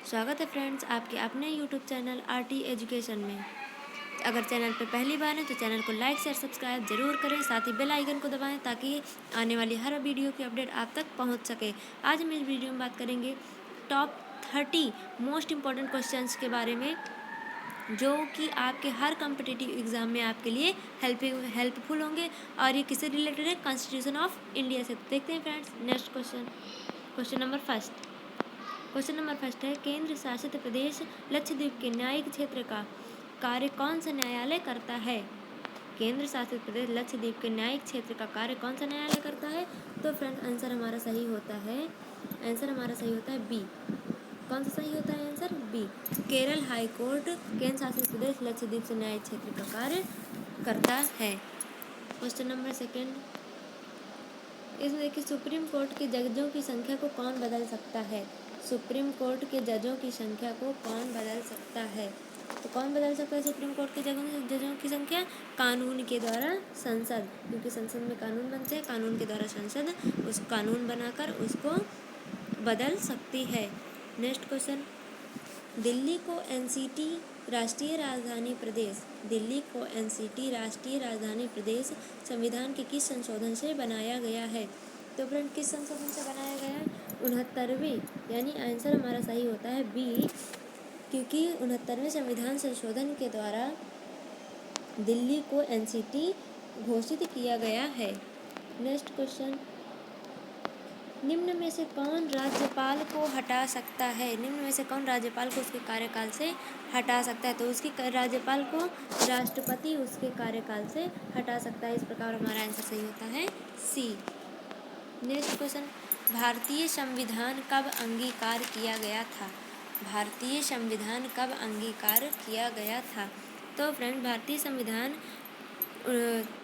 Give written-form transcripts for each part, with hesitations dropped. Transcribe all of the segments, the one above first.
स्वागत है फ्रेंड्स आपके अपने यूट्यूब चैनल आरटी एजुकेशन में। अगर चैनल पर पहली बार है तो चैनल को लाइक शेयर सब्सक्राइब जरूर करें, साथ ही बेल आइकन को दबाएं ताकि आने वाली हर वीडियो की अपडेट आप तक पहुंच सके। आज हम इस वीडियो में बात करेंगे टॉप 30 मोस्ट इम्पॉर्टेंट क्वेश्चंस के बारे में, जो कि आपके हर कॉम्पिटिटिव एग्जाम में आपके लिए हेल्पफुल होंगे। और ये किससे रिलेटेड है? कॉन्स्टिट्यूशन ऑफ इंडिया से। देखते हैं friends next question number first है, केंद्र शासित प्रदेश लक्षद्वीप के न्यायिक क्षेत्र का कार्य कौन सा न्यायालय करता है? केंद्र शासित प्रदेश लक्षद्वीप के न्यायिक क्षेत्र का कार्य कौन सा न्यायालय करता है? तो फ्रेंड आंसर हमारा सही होता है बी। कौन सा सही होता है answer? B. Kerala high court केंद्र शासित प्रदेश लक्षद्वीप से न्यायिक क्षेत्र का कार्य करता है। क्वेश्चन नंबर सेकेंड, इसमें देखिए, सुप्रीम कोर्ट के जजों की संख्या को कौन बदल सकता है? सुप्रीम कोर्ट के जजों की संख्या को कौन बदल सकता है? तो कौन बदल सकता है सुप्रीम कोर्ट के जजों की संख्या? कानून के द्वारा संसद, क्योंकि संसद में कानून बनते हैं, कानून के द्वारा संसद उस कानून बनाकर उसको बदल सकती है। नेक्स्ट क्वेश्चन, दिल्ली को एनसीटी राष्ट्रीय राजधानी प्रदेश संविधान के किस संशोधन से बनाया गया है? तो फ्रेंड किस संशोधन से बनाया गया है? 69वें, यानी आंसर हमारा सही होता है बी, क्योंकि 69वें संविधान संशोधन के द्वारा दिल्ली को एनसीटी घोषित किया गया है। नेक्स्ट क्वेश्चन, निम्न में से कौन राज्यपाल को हटा सकता है? निम्न में से कौन राज्यपाल को उसके कार्यकाल से हटा सकता है? तो उसकी राज्यपाल को राष्ट्रपति उसके कार्यकाल से हटा सकता है। इस प्रकार हमारा आंसर सही होता है सी। नेक्स्ट क्वेश्चन, भारतीय संविधान कब अंगीकार किया गया था? भारतीय संविधान कब अंगीकार किया गया था? तो फ्रेंड भारतीय संविधान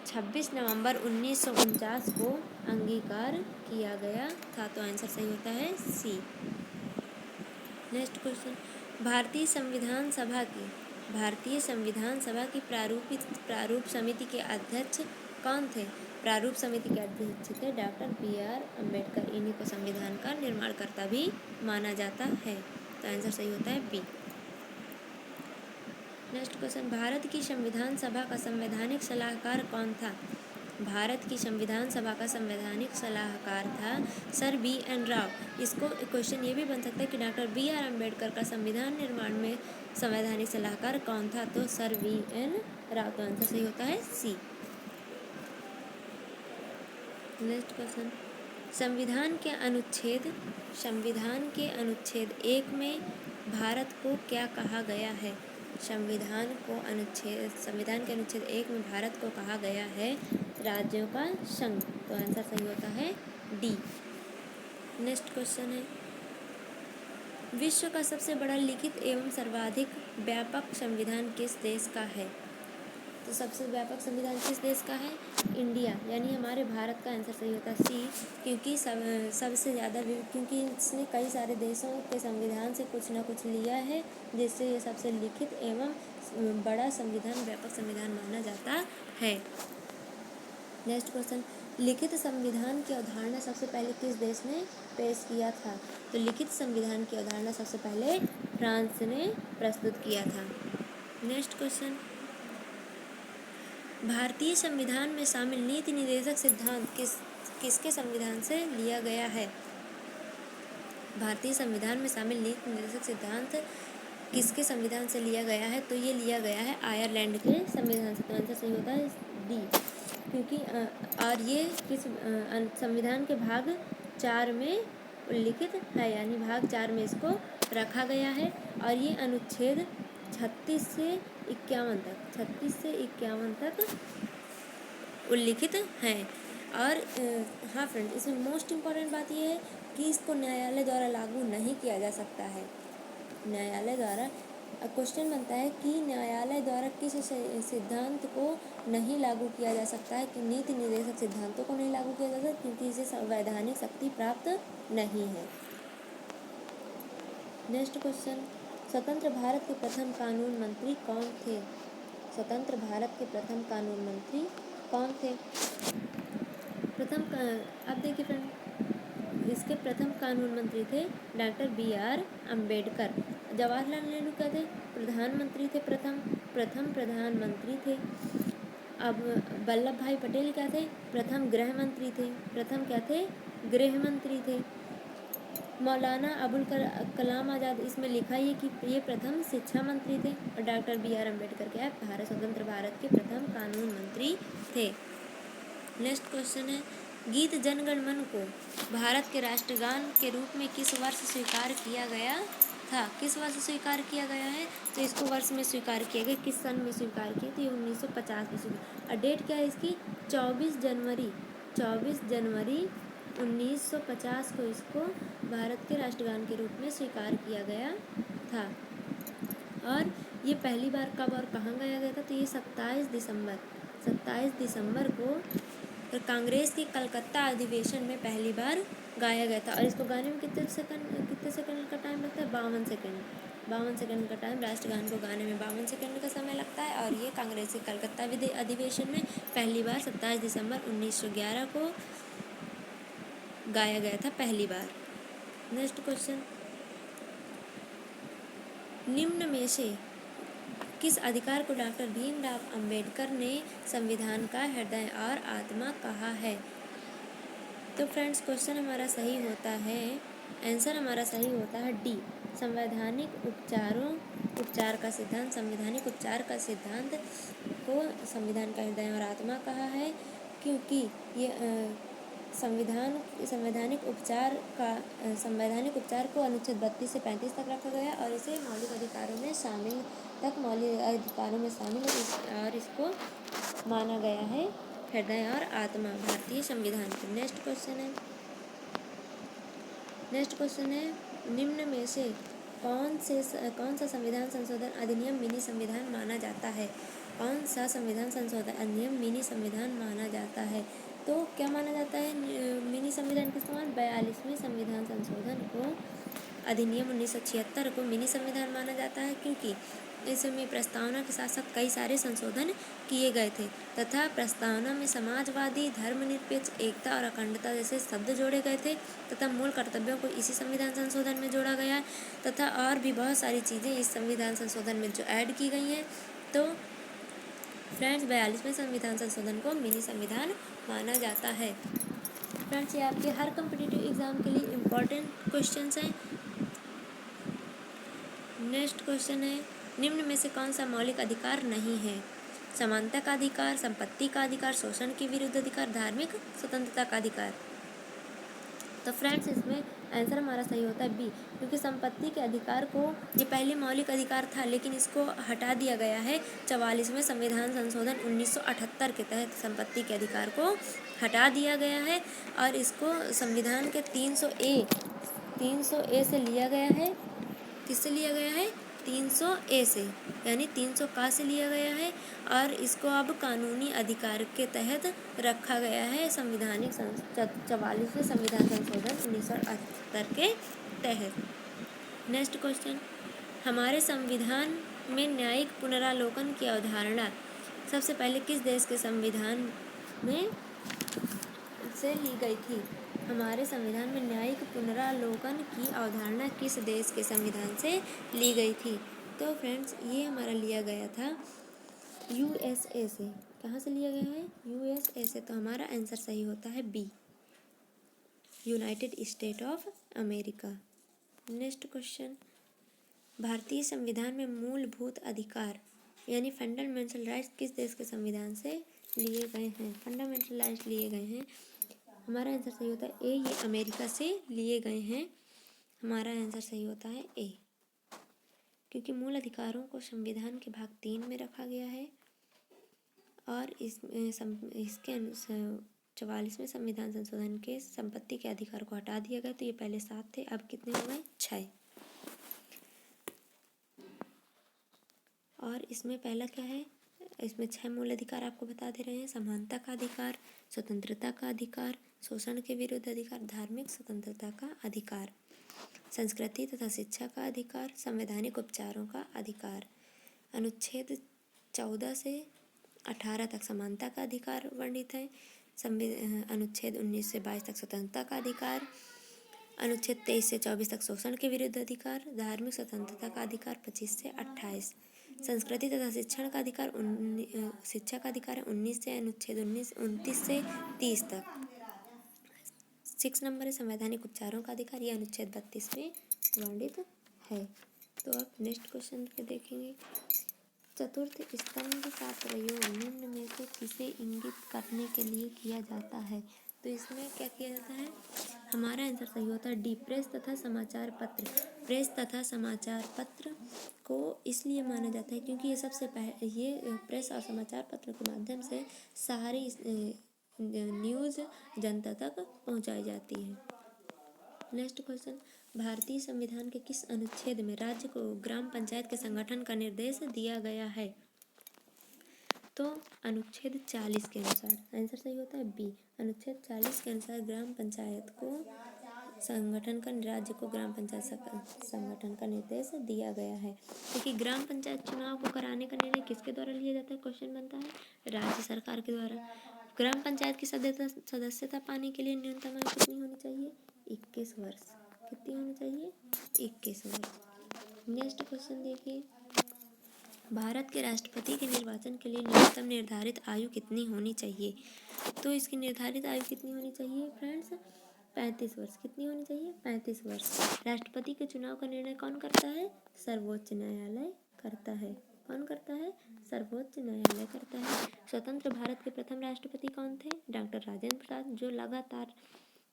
26 नवंबर 1949 को अंगीकार किया गया था। तो आंसर सही होता है सी। नेक्स्ट क्वेश्चन, भारतीय संविधान सभा की प्रारूप समिति के अध्यक्ष कौन थे? प्रारूप समिति के अध्यक्ष थे डॉक्टर बी.आर. अम्बेडकर। इन्हीं को संविधान का निर्माणकर्ता भी माना जाता है। तो आंसर सही होता है बी। नेक्स्ट क्वेश्चन, भारत की संविधान सभा का संवैधानिक सलाहकार कौन था? भारत की संविधान सभा का संवैधानिक सलाहकार था सर बी.एन. राव। इसको क्वेश्चन ये भी बन सकता है कि डॉक्टर बी.आर. अम्बेडकर का संविधान निर्माण में संवैधानिक सलाहकार कौन था? तो सर बी.एन. राव। तो आंसर सही होता है सी। नेक्स्ट क्वेश्चन, संविधान के अनुच्छेद 1 में भारत को क्या कहा गया है? संविधान के अनुच्छेद 1 में भारत को कहा गया है राज्यों का संघ। तो आंसर सही होता है डी। नेक्स्ट क्वेश्चन है, विश्व का सबसे बड़ा लिखित एवं सर्वाधिक व्यापक संविधान किस देश का है? तो सबसे व्यापक संविधान किस देश का है? इंडिया, यानी हमारे भारत का आंसर सही होता है सी, क्योंकि सबसे ज़्यादा, क्योंकि इसने कई सारे देशों के संविधान से कुछ ना कुछ लिया है, जिससे ये सबसे लिखित एवं बड़ा संविधान, व्यापक संविधान माना जाता है। नेक्स्ट क्वेश्चन, लिखित संविधान की अवधारणा सबसे पहले किस देश ने पेश किया था? तो लिखित संविधान की अवधारणा सबसे पहले फ्रांस ने प्रस्तुत किया था। नेक्स्ट क्वेश्चन, भारतीय संविधान में शामिल नीति निर्देशक सिद्धांत किसके संविधान से लिया गया है? भारतीय संविधान में शामिल नीति निर्देशक सिद्धांत किसके संविधान से लिया गया है? तो ये लिया गया है आयरलैंड के संविधान से। तो आंसर सही होता है डी, क्योंकि और ये किस संविधान के भाग 4 में उल्लिखित है, यानी भाग 4 में इसको रखा गया है। और ये अनुच्छेद 36 से 51 तक उल्लिखित हैं। और हाँ फ्रेंड, इसमें मोस्ट इम्पॉर्टेंट बात यह है कि इसको न्यायालय द्वारा लागू नहीं किया जा सकता है। न्यायालय द्वारा क्वेश्चन बनता है कि न्यायालय द्वारा किस सिद्धांत को नहीं लागू किया जा सकता है, कि नीति निर्देशक सिद्धांतों को नहीं लागू किया जा सकता, क्योंकि इसे संवैधानिक शक्ति प्राप्त नहीं है। नेक्स्ट क्वेश्चन, स्वतंत्र भारत के प्रथम कानून मंत्री कौन थे? स्वतंत्र भारत के प्रथम कानून मंत्री कौन थे? अब देखिए फ्रेंड, किसके प्रथम कानून मंत्री थे? Doctor BR Ambedkar. जवाहरलाल नेहरू क्या थे? प्रधानमंत्री थे, प्रथम प्रधानमंत्री थे। अब वल्लभ भाई पटेल क्या थे? प्रथम गृह मंत्री थे। प्रथम क्या थे? गृह मंत्री थे। मौलाना अबुल कलाम आज़ाद, इसमें लिखा ही है कि ये प्रथम शिक्षा मंत्री थे। और डॉक्टर BR अम्बेडकर क्या है? स्वतंत्र भारत के प्रथम कानून मंत्री थे। नेक्स्ट क्वेश्चन है, गीत जन गण मन को भारत के राष्ट्रगान के रूप में किस वर्ष स्वीकार किया गया था? किस वर्ष स्वीकार किया गया है? तो इसको वर्ष में स्वीकार किया गया, किस सन में स्वीकार किया? तो ये 1950 में स्वीकार। और डेट क्या है इसकी? 24 जनवरी 1950 को इसको भारत के राष्ट्रगान के रूप में स्वीकार किया गया था। और ये पहली बार कब और कहाँ गाया गया था? तो ये 27 दिसंबर को कांग्रेस के कलकत्ता अधिवेशन में पहली बार गाया गया था। और इसको गाने में कितने सेकंड का टाइम लगता है? 52 सेकंड का टाइम। राष्ट्रगान को गाने में 52 सेकंड का समय लगता है। और ये कांग्रेस के कलकत्ता अधिवेशन में पहली बार 27 दिसंबर 1911 को गाया गया था, पहली बार। नेक्स्ट क्वेश्चन, निम्न में से किस अधिकार को डॉक्टर भीमराव अंबेडकर ने संविधान का हृदय और आत्मा कहा है? तो फ्रेंड्स, क्वेश्चन हमारा सही होता है, आंसर हमारा सही होता है डी, संवैधानिक उपचार का सिद्धांत। संवैधानिक उपचार का सिद्धांत को संविधान का हृदय और आत्मा कहा है, क्योंकि ये संवैधानिक उपचार को अनुच्छेद 32 से 35 तक रखा गया और इसे मौलिक अधिकारों में शामिल और इसको माना गया है हृदय और आत्मा भारतीय संविधान के। नेक्स्ट क्वेश्चन है, निम्न में से कौन सा संविधान संशोधन अधिनियम मिनी संविधान माना जाता है? कौन सा संविधान संशोधन अधिनियम मिनी संविधान माना जाता है? तो क्या माना जाता है मिनी संविधान के समान? 42वें संविधान संशोधन को अधिनियम 1976 को मिनी संविधान माना जाता है, क्योंकि इसमें प्रस्तावना के साथ साथ कई सारे संशोधन किए गए थे तथा प्रस्तावना में समाजवादी, धर्मनिरपेक्ष, एकता और अखंडता जैसे शब्द जोड़े गए थे तथा मूल कर्तव्यों को इसी संविधान संशोधन में जोड़ा गया तथा और भी बहुत सारी चीज़ें इस संविधान संशोधन में जो ऐड की गई हैं। तो फ्रेंड्स, 42वें संविधान संशोधन को मिनी संविधान माना जाता है। फ्रेंड्स, ये आपके हर कॉम्पिटिटिव एग्जाम के लिए इम्पोर्टेंट क्वेश्चंस हैं। नेक्स्ट क्वेश्चन है, निम्न में से कौन सा मौलिक अधिकार नहीं है? समानता का अधिकार, संपत्ति का अधिकार, शोषण के विरुद्ध अधिकार, धार्मिक स्वतंत्रता का अधिकार। तो फ्रेंड्स, इसमें आंसर हमारा सही होता है बी, क्योंकि संपत्ति के अधिकार को ये पहले मौलिक अधिकार था लेकिन इसको हटा दिया गया है 44वें संविधान संशोधन 1978 के तहत संपत्ति के अधिकार को हटा दिया गया है और इसको संविधान के 300A से लिया गया है। किससे लिया गया है? 300A से, यानी 300 का से लिया गया है और इसको अब कानूनी अधिकार के तहत रखा गया है 44वें संविधान संशोधन 1978 के तहत। नेक्स्ट क्वेश्चन, हमारे संविधान में न्यायिक पुनरावलोकन की अवधारणा सबसे पहले किस देश के संविधान में से ली गई थी? हमारे संविधान में न्यायिक पुनरावलोकन की अवधारणा किस देश के संविधान से ली गई थी? तो फ्रेंड्स, ये हमारा लिया गया था USA से। कहाँ से लिया गया है? USA से। तो हमारा आंसर सही होता है B, United State of America. Next question, भारतीय संविधान में मूलभूत अधिकार यानी फंडामेंटल राइट्स किस देश के संविधान से लिए गए हैं? फंडामेंटल राइट्स लिए गए हैं, हमारा आंसर सही होता है ए, ये अमेरिका से लिए गए हैं। हमारा आंसर सही होता है ए, क्योंकि मूल अधिकारों को संविधान के भाग 3 में रखा गया है और इसके 44वें संविधान संशोधन के संपत्ति के अधिकार को हटा दिया गया। तो ये पहले 7 थे, अब कितने हो गए? 6। और इसमें पहला क्या है? इसमें 6 मूल अधिकार आपको बता दे रहे हैं। समानता का अधिकार, स्वतंत्रता का अधिकार, शोषण के विरुद्ध अधिकार, धार्मिक स्वतंत्रता का अधिकार, संस्कृति तथा शिक्षा का अधिकार, संवैधानिक उपचारों का अधिकार। अनुच्छेद 14 से 18 तक समानता का अधिकार वर्णित है। अनुच्छेद 19 से 22 तक स्वतंत्रता का अधिकार, अनुच्छेद 23 से 24 तक शोषण के विरुद्ध अधिकार, धार्मिक स्वतंत्रता का अधिकार 25 से 28, संस्कृति तथा शिक्षण का अधिकार शिक्षा का अधिकार है 19 से, अनुच्छेद 29 से 30 तक। 6 नंबर है संवैधानिक उपचारों का अधिकार, यह अनुच्छेद 32 में वर्णित है। तो अब नेक्स्ट क्वेश्चन पे देखेंगे। चतुर्थ स्तंभ का प्रयोग निम्न में से किसे इंगित करने के लिए किया जाता है? तो इसमें क्या किया जाता है? हमारा आंसर सही होता है डी, प्रेस तथा समाचार पत्र। प्रेस तथा समाचार पत्र को इसलिए माना जाता है क्योंकि ये सबसे पहले ये प्रेस और समाचार पत्र के माध्यम से सारी न्यूज़ जनता तक पहुंचाई जाती है। नेक्स्ट क्वेश्चन, भारतीय संविधान के किस अनुच्छेद में राज्य को ग्राम पंचायत के संगठन का निर्देश दिया गया है? तो अनुच्छेद 40 के अनुसार आंसर सही होता है बी। अनुच्छेद 40 के अनुसार ग्राम पंचायत को संगठन का राज्य को ग्राम पंचायत संगठन का निर्देश दिया गया है। क्योंकि ग्राम पंचायत चुनाव को कराने का निर्णय किसके द्वारा लिया जाता है? क्वेश्चन बनता है राज्य सरकार के द्वारा। ग्राम पंचायत की सदस्यता पाने के लिए न्यूनतम आयु कितनी होनी चाहिए? 21 वर्ष। कितनी होनी चाहिए? 21 वर्ष। नेक्स्ट क्वेश्चन देखिए, भारत के राष्ट्रपति के निर्वाचन के लिए न्यूनतम निर्धारित आयु कितनी होनी चाहिए? तो इसकी निर्धारित आयु कितनी होनी चाहिए फ्रेंड्स? 35 वर्ष। कितनी होनी चाहिए? 35 वर्ष। राष्ट्रपति के चुनाव का निर्णय कौन करता है? सर्वोच्च न्यायालय करता है। कौन करता है? सर्वोच्च न्यायालय करता है। स्वतंत्र भारत के प्रथम राष्ट्रपति कौन थे? डॉक्टर राजेंद्र प्रसाद, जो लगातार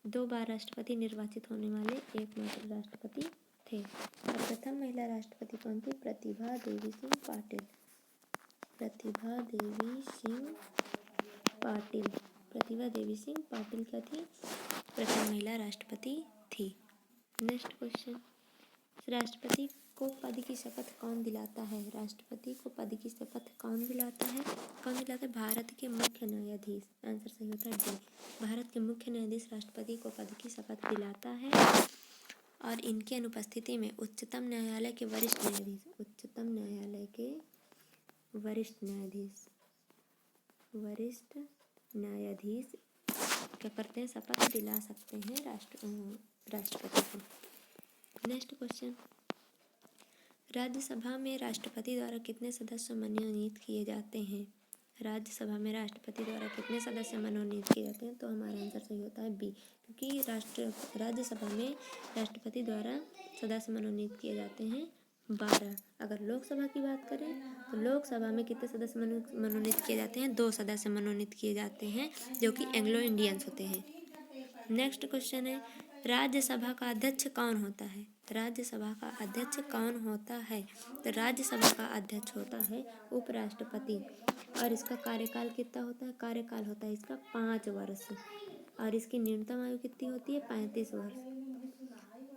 2 बार राष्ट्रपति निर्वाचित होने वाले एकमात्र राष्ट्रपति थे। और प्रथम महिला राष्ट्रपति कौन थी? प्रतिभा देवी सिंह पाटिल। प्रतिभा देवी सिंह पाटिल। प्रतिभा देवी सिंह पाटिल क्या थी? प्रथम महिला राष्ट्रपति थी। नेक्स्ट क्वेश्चन, राष्ट्रपति को पद की शपथ कौन दिलाता है? राष्ट्रपति को पद की शपथ कौन दिलाता है? कौन दिलाता है? भारत के मुख्य न्यायाधीश। आंसर सही होता है डी। भारत के मुख्य न्यायाधीश राष्ट्रपति को पद की शपथ दिलाता है और इनकी अनुपस्थिति में उच्चतम न्यायालय के वरिष्ठ न्यायाधीश, उच्चतम न्यायालय के वरिष्ठ न्यायाधीश क्या करते हैं? शपथ दिला सकते हैं राष्ट्रपति को। नेक्स्ट क्वेश्चन, राज्यसभा में राष्ट्रपति द्वारा कितने सदस्य मनोनीत किए जाते हैं? राज्यसभा में राष्ट्रपति द्वारा कितने सदस्य मनोनीत किए जाते हैं? तो हमारा आंसर सही होता है बी, क्योंकि राज्यसभा में राष्ट्रपति द्वारा सदस्य मनोनीत किए जाते हैं 12। अगर लोकसभा की बात करें तो लोकसभा में कितने सदस्य मनोनीत किए जाते हैं? 2 सदस्य मनोनीत किए जाते हैं, जो कि एंग्लो इंडियंस होते हैं। नेक्स्ट क्वेश्चन है, राज्यसभा का अध्यक्ष कौन होता है? राज्यसभा का अध्यक्ष कौन होता है? तो राज्यसभा का अध्यक्ष होता है उपराष्ट्रपति। और इसका कार्यकाल कितना होता है? कार्यकाल होता है इसका 5 वर्ष। और इसकी न्यूनतम आयु कितनी होती है? 35 वर्ष।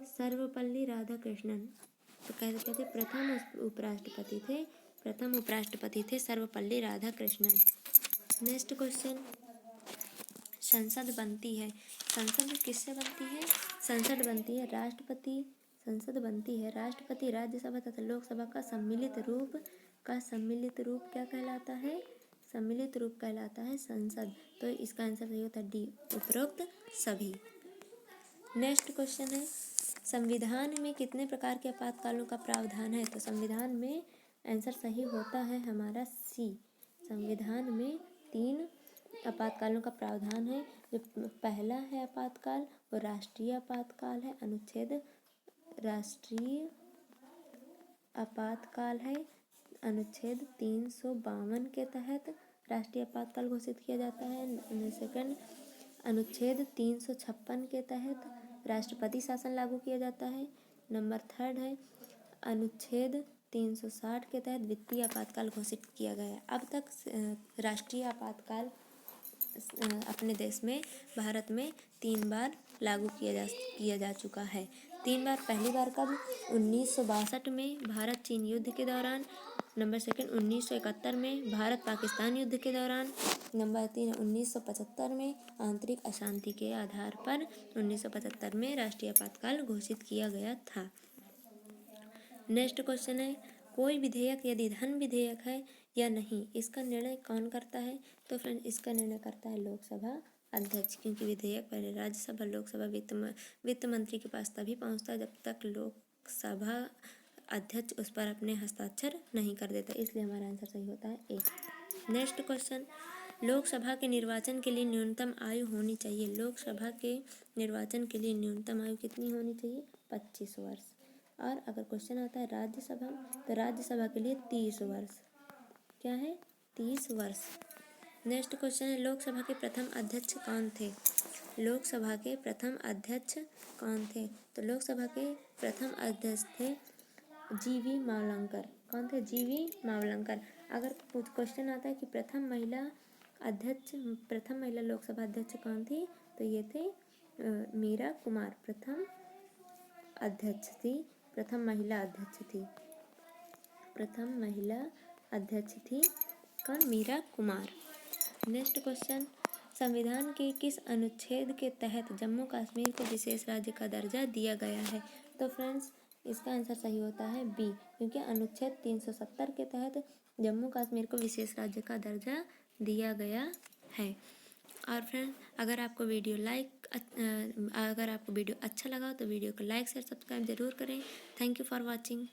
सर्वपल्ली राधाकृष्णन तो कहते थे प्रथम उपराष्ट्रपति थे सर्वपल्ली राधाकृष्णन। नेक्स्ट क्वेश्चन, संसद बनती है, संसद किससे बनती है? संसद बनती है संसद बनती है राष्ट्रपति, राज्यसभा तथा लोकसभा का सम्मिलित रूप क्या कहलाता है? सम्मिलित रूप कहलाता है संसद। तो इसका आंसर सही होता है डी, उपरोक्त सभी। नेक्स्ट क्वेश्चन है, संविधान में कितने प्रकार के आपातकालों का प्रावधान है? तो संविधान में आंसर सही होता है हमारा सी। संविधान में 3 आपातकालों का प्रावधान है। जो पहला है आपातकाल वो राष्ट्रीय आपातकाल है, अनुच्छेद राष्ट्रीय आपातकाल है। अनुच्छेद 352 के तहत राष्ट्रीय आपातकाल घोषित किया जाता है। सेकंड, अनुच्छेद 356 के तहत राष्ट्रपति शासन लागू किया जाता है। नंबर 3 है अनुच्छेद 360 के तहत वित्तीय आपातकाल घोषित किया गया है। अब तक राष्ट्रीय आपातकाल अपने देश में भारत में 3 बार लागू किया जा चुका है। 3 बार, पहली बार कब? 1962 में भारत चीन युद्ध के दौरान। नंबर 2 1971 में भारत पाकिस्तान युद्ध के दौरान। नंबर 3 1975 में आंतरिक अशांति के आधार पर 1975 में राष्ट्रीय आपातकाल घोषित किया गया था। नेक्स्ट क्वेश्चन है, कोई विधेयक यदि धन विधेयक है या नहीं, इसका निर्णय कौन करता है? तो फ्रेंड इसका निर्णय करता है लोकसभा अध्यक्ष, क्योंकि विधेयक पहले राज्यसभा, लोकसभा, वित्त मंत्री के पास तभी पहुंचता है जब तक लोकसभा अध्यक्ष उस पर अपने हस्ताक्षर नहीं कर देता, इसलिए हमारा आंसर सही होता है ए। नेक्स्ट क्वेश्चन, लोकसभा के निर्वाचन के लिए न्यूनतम आयु होनी चाहिए। लोकसभा के निर्वाचन के लिए न्यूनतम आयु कितनी होनी चाहिए? 25 वर्ष। और अगर क्वेश्चन आता है राज्यसभा, तो राज्यसभा के लिए 30 वर्ष। क्या है? 30 वर्ष। नेक्स्ट क्वेश्चन है, लोकसभा के प्रथम अध्यक्ष कौन थे? लोकसभा के प्रथम अध्यक्ष कौन थे? तो लोकसभा के प्रथम अध्यक्ष थे जीवी मावलंकर। कौन थे? जीवी मावलंकर। अगर कुछ क्वेश्चन आता है कि प्रथम महिला लोकसभा अध्यक्ष कौन थी, तो ये थे मीरा कुमार। प्रथम महिला अध्यक्ष थी कौन? मीरा कुमार। नेक्स्ट क्वेश्चन, संविधान के किस अनुच्छेद के तहत जम्मू कश्मीर को विशेष राज्य का दर्जा दिया गया है? तो फ्रेंड्स, इसका आंसर सही होता है बी, क्योंकि अनुच्छेद 370 के तहत जम्मू कश्मीर को विशेष राज्य का दर्जा दिया गया है। और फ्रेंड, अगर आपको वीडियो अच्छा लगा तो वीडियो को लाइक शेयर सब्सक्राइब जरूर करें। Thank you for watching.